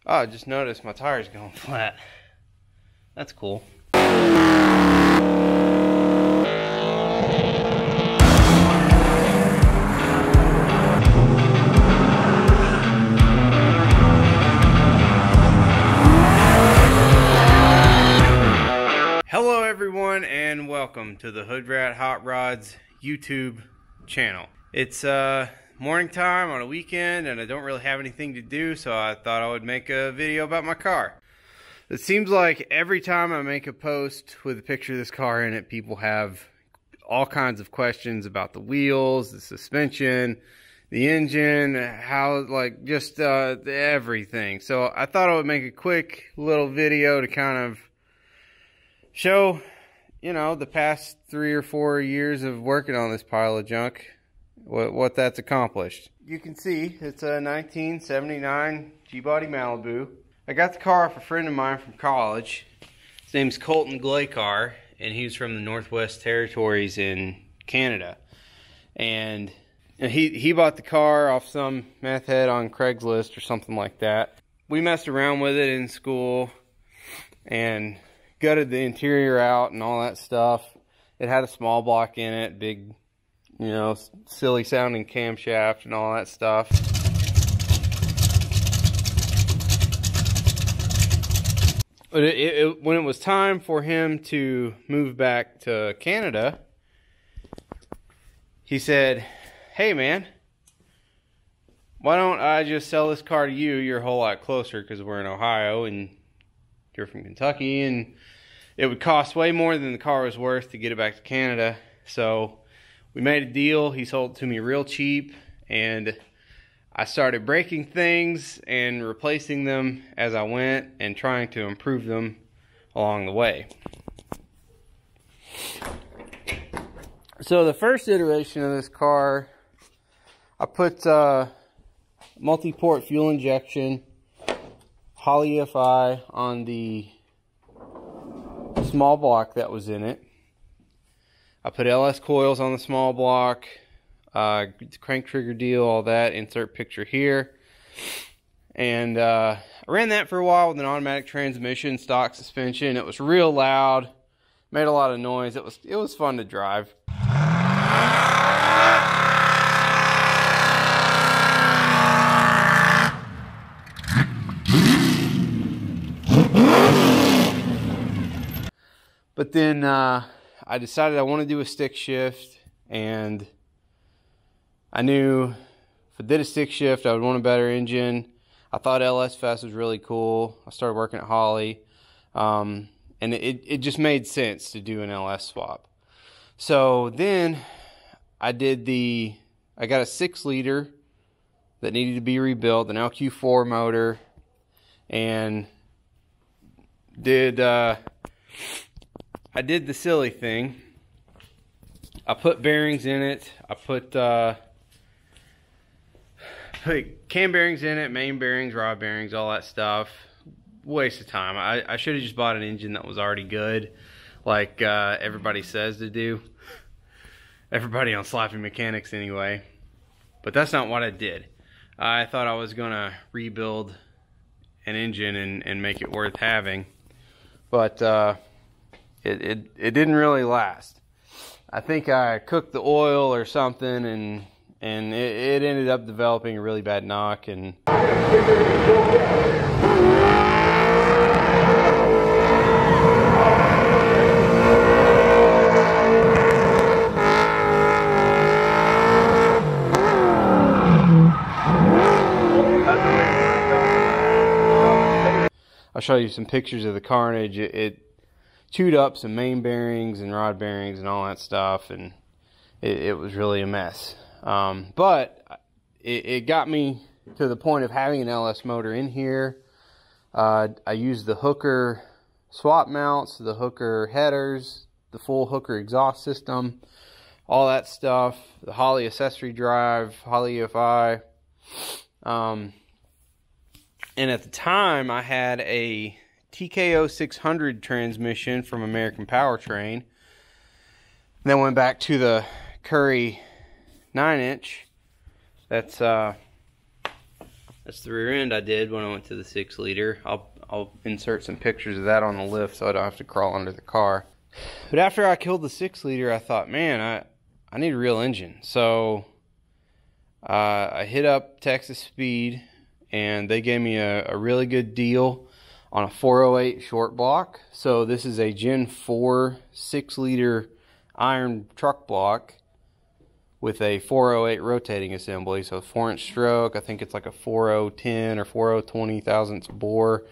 Oh, I just noticed my tire's going flat. That's cool. Hello everyone and welcome to the HoodRat Hot Rods YouTube channel. It's morning time on a weekend and I don't really have anything to do, so I thought I would make a video about my car. It seems like every time I make a post with a picture of this car in it, people have all kinds of questions about the wheels, the suspension, the engine, how, like, just everything. So I thought I would make a quick little video to kind of show, you know, the past 3 or 4 years of working on this pile of junk, what that's accomplished. You can see it's a 1979 G-body Malibu. I got the car off a friend of mine from college. His name's Colton Glaykar, and he's from the Northwest Territories in Canada. And he bought the car off some meth head on Craigslist or something like that. We messed around with it in school and gutted the interior out and all that stuff. It had a small block in it, big, you know, silly sounding camshaft and all that stuff. But when it was time for him to move back to Canada, he said, "Hey man, why don't I just sell this car to you? You're a whole lot closer because we're in Ohio and you're from Kentucky, and it would cost way more than the car was worth to get it back to Canada." So we made a deal. He sold it to me real cheap, and I started breaking things and replacing them as I went and trying to improve them along the way. So the first iteration of this car, I put multi-port fuel injection, Holley EFI on the small block that was in it. I put LS coils on the small block, crank trigger deal, all that, insert picture here. And I ran that for a while with an automatic transmission, stock suspension. It was real loud, made a lot of noise. It was fun to drive. But then I decided I want to do a stick shift, and I knew if I did a stick shift, I would want a better engine. I thought LS Fest was really cool. I started working at Holley, and it just made sense to do an LS swap. So then I got a 6-liter that needed to be rebuilt, an LQ4 motor, and I did the silly thing. I put bearings in it. I put cam bearings in it, main bearings, rod bearings, all that stuff. Waste of time. I should have just bought an engine that was already good, like everybody says to do. Everybody on Sloppy Mechanics anyway. But that's not what I did. I thought I was gonna rebuild an engine and make it worth having. But it didn't really last. I think I cooked the oil or something, and it ended up developing a really bad knock. And I'll show you some pictures of the carnage. It chewed up some main bearings and rod bearings and all that stuff, and it was really a mess. But it got me to the point of having an LS motor in here. I used the Hooker swap mounts, the Hooker headers, the full Hooker exhaust system, all that stuff, the Holley accessory drive, Holley EFI. And at the time, I had a TKO 600 transmission from American Powertrain. Then went back to the Currie 9-inch. That's That's the rear end I did when I went to the 6-liter. I'll insert some pictures of that on the lift so I don't have to crawl under the car. But after I killed the 6-liter, I thought, man, I need a real engine. So I hit up Texas Speed, and they gave me a really good deal on a 408 short block. So this is a Gen 4 6-liter iron truck block with a 408 rotating assembly. So 4-inch stroke. I think it's like a 4010 or 4020 thousandths bore.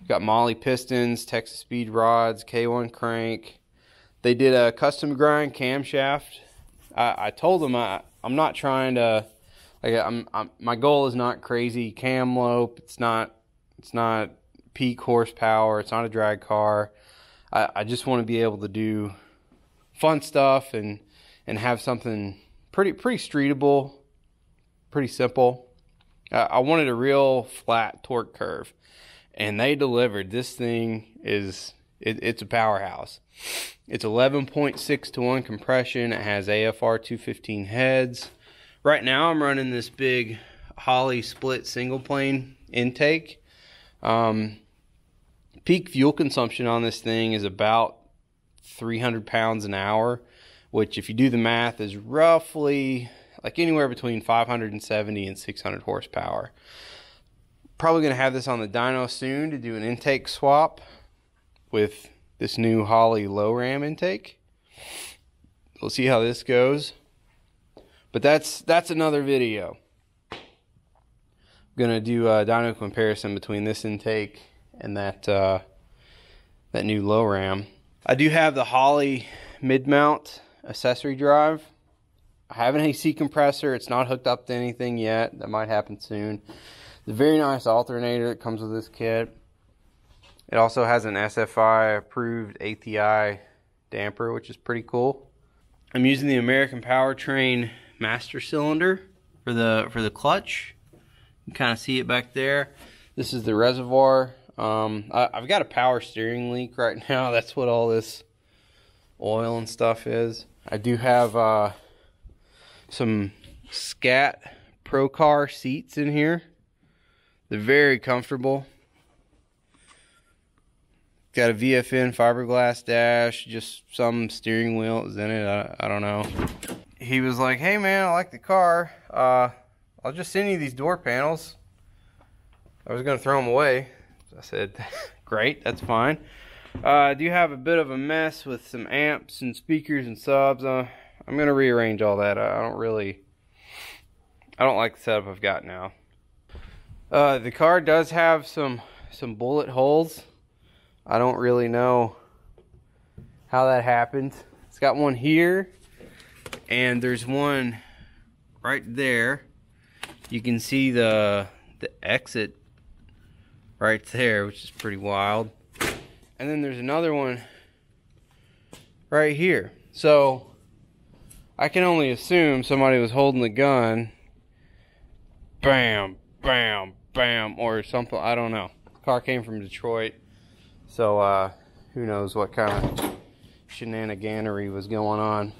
Got Molle pistons, Texas Speed rods, K1 crank. They did a custom grind camshaft. I told them I'm not trying to, like, my goal is not crazy cam lope. It's not peak horsepower. It's not a drag car. I just want to be able to do fun stuff and have something pretty streetable, pretty simple. I wanted a real flat torque curve, and they delivered. This thing is it's a powerhouse. It's 11.6 to 1 compression. It has AFR 215 heads. Right now I'm running this big Holley split single plane intake. Peak fuel consumption on this thing is about 300 pounds an hour, which, if you do the math, is roughly like anywhere between 570 and 600 horsepower. Probably going to have this on the dyno soon to do an intake swap with this new Holley low ram intake. We'll see how this goes, but that's another video. I'm going to do a dyno comparison between this intake and that new low ram. I do have the Holley mid-mount accessory drive. I have an AC compressor. It's not hooked up to anything yet. That might happen soon. The very nice alternator that comes with this kit. It also has an SFI approved ATI damper, which is pretty cool. I'm using the American Powertrain master cylinder for the clutch. You can kind of see it back there. This is the reservoir. I've got a power steering leak right now. That's what all this oil and stuff is. I do have some Scat Pro Car seats in here. They're very comfortable. Got a VFN fiberglass dash, just some steering wheel is in it. I don't know. He was like, hey man, I like the car. I'll just send you these door panels. I was gonna throw them away. I said, great, that's fine. I do have a bit of a mess with some amps and speakers and subs. I'm gonna rearrange all that. I don't like the setup I've got now. The car does have some bullet holes. I don't really know how that happened. It's got one here, and there's one right there. You can see the exit right there, which is pretty wild. And then there's another one right here. So I can only assume somebody was holding the gun, bam, bam, bam, or something. I don't know. The car came from Detroit, so who knows what kind of shenaniganery was going on.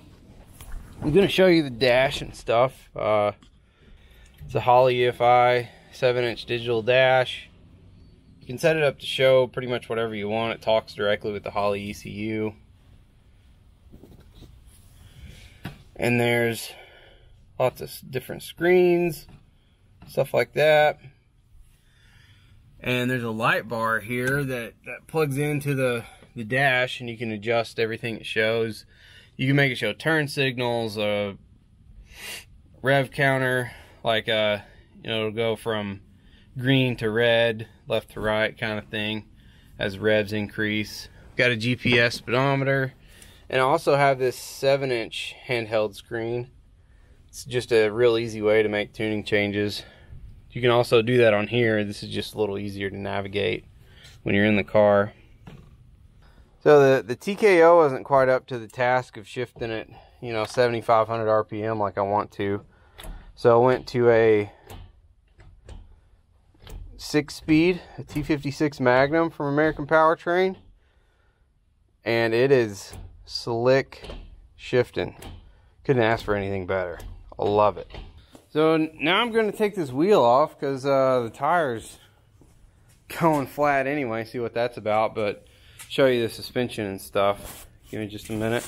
I'm gonna show you the dash and stuff. It's a Holley EFI 7-inch digital dash. You can set it up to show pretty much whatever you want. It talks directly with the Holley ECU. And there's lots of different screens, stuff like that. And there's a light bar here that plugs into the dash, and you can adjust everything it shows. You can make it show turn signals, a rev counter, like you know, it'll go from green to red, left to right kind of thing as revs increase. Got a GPS speedometer, and I also have this 7-inch handheld screen. It's just a real easy way to make tuning changes. You can also do that on here. This is just a little easier to navigate when you're in the car. So the TKO wasn't quite up to the task of shifting it, you know, 7,500 RPM like I want to. So I went to a 6-speed, a T56 Magnum from American Powertrain, and it is slick shifting. Couldn't ask for anything better. I love it. So now I'm going to take this wheel off because the tire's going flat anyway. See what that's about, but show you the suspension and stuff. Give me just a minute.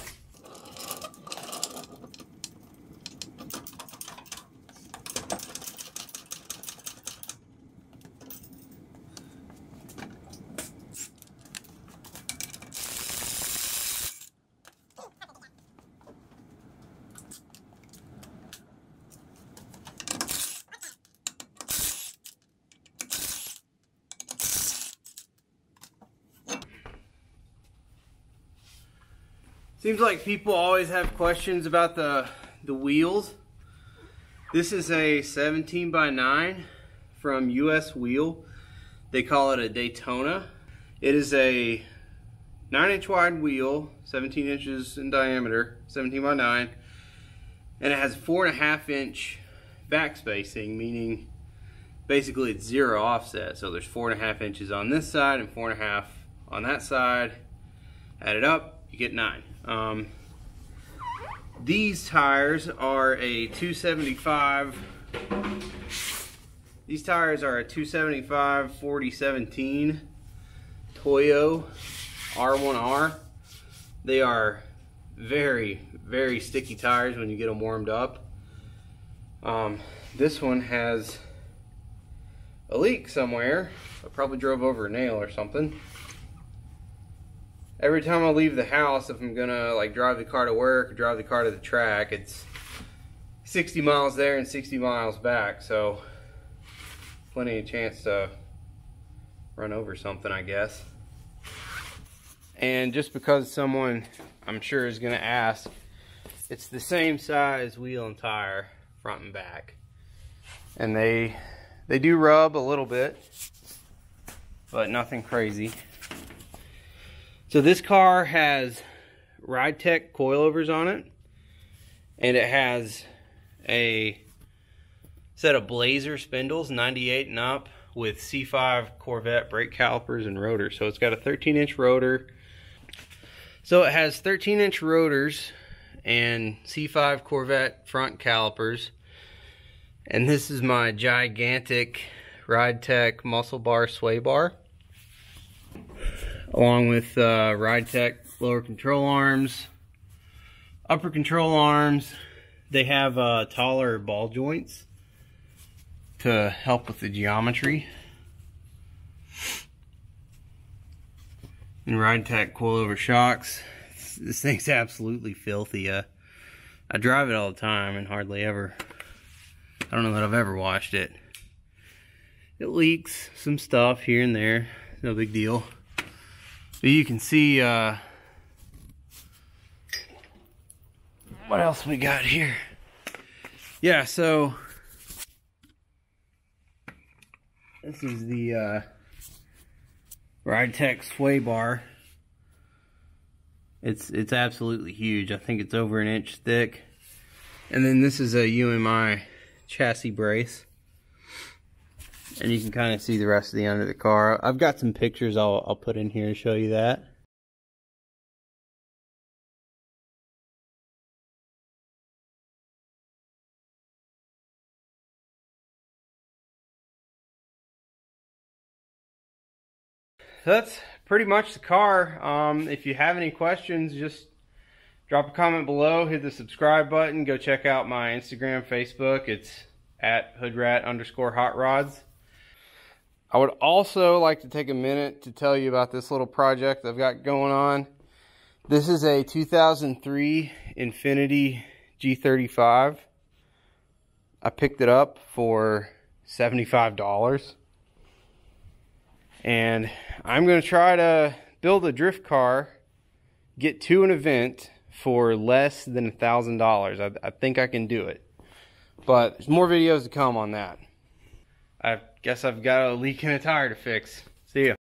Seems like people always have questions about the wheels. This is a 17x9 from US Wheel. They call it a Daytona. It is a 9-inch wide wheel, 17 inches in diameter, 17x9, and it has 4.5-inch back spacing, meaning basically it's 0 offset. So there's 4.5 inches on this side and 4.5 on that side. Add it up, you get 9. These tires are a 275. These tires are a 275 4017 Toyo R1R. They are very, very sticky tires when you get them warmed up. This one has a leak somewhere. I probably drove over a nail or something. Every time I leave the house, if I'm gonna like drive the car to work or drive the car to the track, it's 60 miles there and 60 miles back, so plenty of chance to run over something, I guess. And just because someone, I'm sure, is gonna ask, it's the same size wheel and tire, front and back. And they do rub a little bit, but nothing crazy. So this car has Ridetech coilovers on it, and it has a set of Blazer spindles, 98 and up, with C5 Corvette brake calipers and rotors. So it's got a 13-inch rotor. So it has 13-inch rotors and C5 Corvette front calipers. And this is my gigantic Ridetech muscle bar sway bar, along with Ridetech lower control arms, upper control arms. They have taller ball joints to help with the geometry. And Ridetech coilover shocks. This thing's absolutely filthy. I drive it all the time and hardly ever, I don't know that I've ever washed it. It leaks some stuff here and there, no big deal. But you can see what else we got here. Yeah, so this is the Ridetech sway bar. It's absolutely huge. I think it's over 1 inch thick. And then this is a UMI chassis brace. And you can kind of see the rest of the under the car. I've got some pictures I'll put in here to show you that. So that's pretty much the car. If you have any questions, just drop a comment below, hit the subscribe button, go check out my Instagram, Facebook. It's at HoodRat_HotRods. I would also like to take a minute to tell you about this little project I've got going on. This is a 2003 Infiniti G35. I picked it up for $75. And I'm going to try to build a drift car, get to an event for less than $1,000. I think I can do it. But there's more videos to come on that. I guess I've got a leak in a tire to fix. See ya.